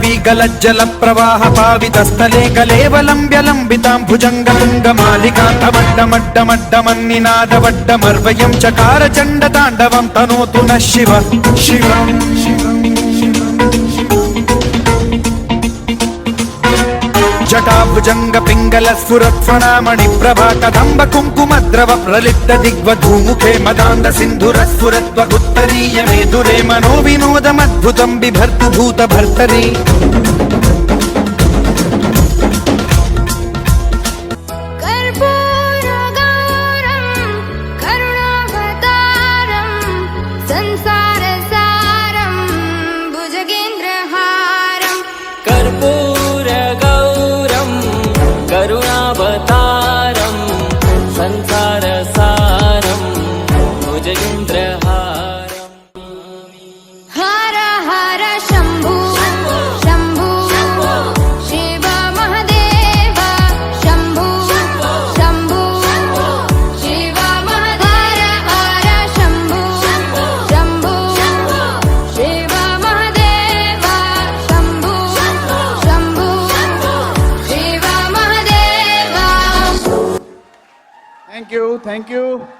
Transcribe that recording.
वीगलज्जल प्रवाह पावितस्थले कलेवलम्ब्य लम्बितां भुजङ्गतुङ्गमालिकान्तमड्डमड्डमड्डमन्निनादवड्डमर्वयं चकार चण्डताण्डवं तनोतु नः शिव शिव जटाभुजंग पिंगल स्फुरत्फणामणि प्रभा कदंब कुंकुमद्रव प्रलिप्त दिग्वधूमुखे मदान्द सिन्धुरस्फुरत्वगुत्तरीय मेदुरे मनोविनोदमद्भुतं बिभर्तु भूत भर्तरी करुणावतारं संसारसारं भुजगेन्द्रहारं हर हर शंभु शंभु शिव महादेव शंभु शंभु शिव महादेव हर शंभु शंभु शिव महादेव शंभु शंभु शिव Thank you.